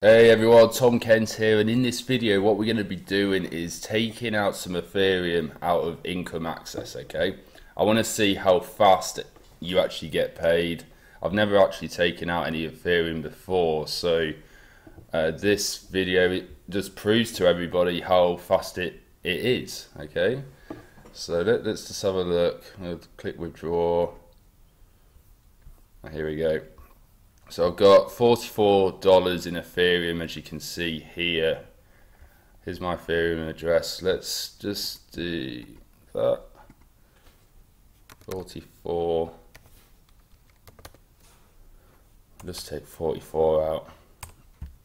Hey everyone, Tom Kent here, and in this video what we're going to be doing is taking out some Ethereum out of income access, okay? I want to see how fast you actually get paid. I've never actually taken out any Ethereum before, so this video it just proves to everybody how fast it is, okay? So let's just have a look. I'll click withdraw. Here we go. So I've got $44 in Ethereum, as you can see here. Here's my Ethereum address. Let's just do that. 44. Just take 44 out.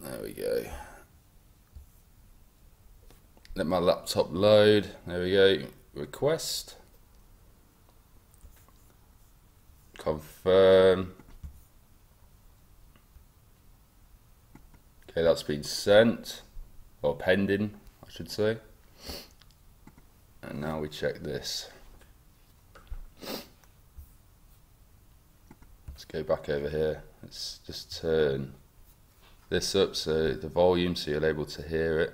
There we go. Let my laptop load. There we go. Request. Confirm. Okay, that's been sent, or pending, I should say. And now we check this. Let's go back over here. Let's just turn this up so the volume, so you're able to hear it.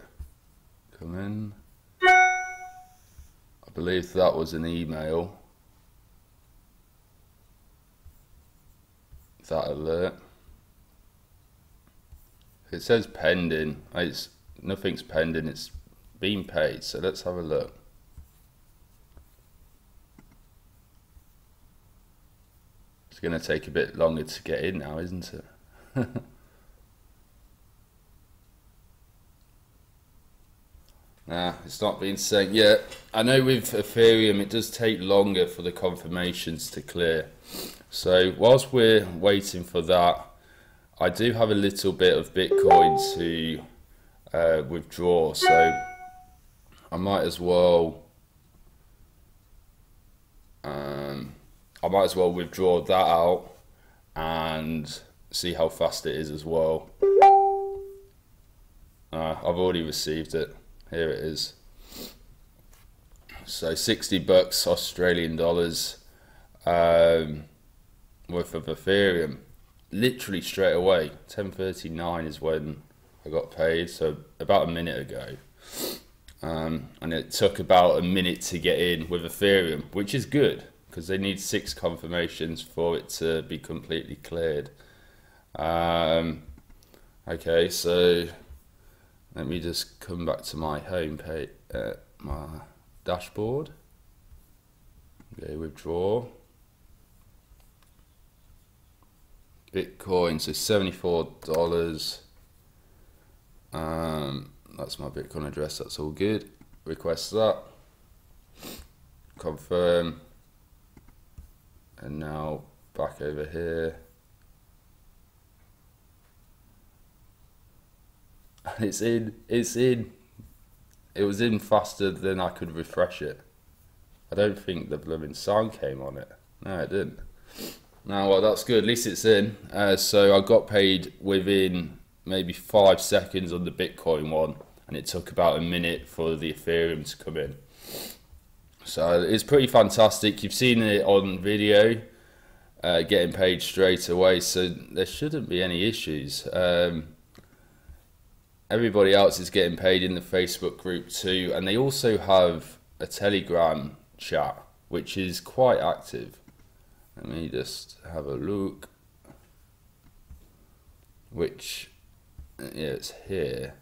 Come in. I believe that was an email. That alert. It says pending. Nothing's pending. It's been paid. So let's have a look. It's going to take a bit longer to get in now, isn't it? Nah, it's not been sent yet. I know with Ethereum it does take longer for the confirmations to clear. So whilst we're waiting for that, I do have a little bit of Bitcoin to withdraw, so I might as well withdraw that out and see how fast it is as well. I've already received it. Here it is. So $60 Australian dollars worth of Ethereum. Literally straight away. 10:39 is when I got paid, so about a minute ago. And it took about a minute to get in with Ethereum, which is good because they need 6 confirmations for it to be completely cleared. Okay, so let me just come back to my home page, my dashboard. Okay, withdraw. Bitcoin, so $74. That's my Bitcoin address, that's all good. Request that. Confirm. And now back over here. It's in. It was in faster than I could refresh it. I don't think the blooming sound came on it. No, it didn't. No, well, that's good. At least it's in. So I got paid within maybe 5 seconds on the Bitcoin one, and it took about a minute for the Ethereum to come in. So it's pretty fantastic. You've seen it on video, getting paid straight away, so there shouldn't be any issues. Everybody else is getting paid in the Facebook group too, and they also have a Telegram chat, which is quite active. Let me just have a look. Which, yeah, it's here.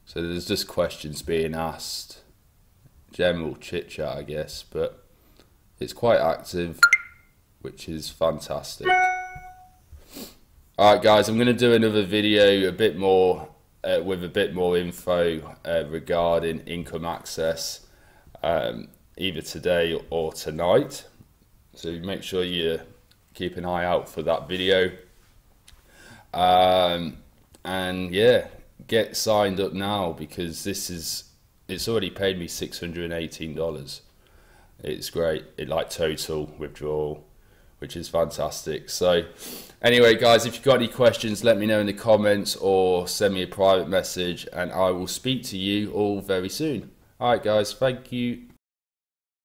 So there's just questions being asked. General chit chat, I guess, but it's quite active, which is fantastic. Alright guys, I'm going to do another video a bit more with a bit more info regarding income access, either today or tonight. So make sure you keep an eye out for that video. And yeah, get signed up now because it's already paid me $618. It's great. It like total withdrawal, which is fantastic. So anyway guys, if you've got any questions, let me know in the comments or send me a private message and I will speak to you all very soon. Alright guys, thank you.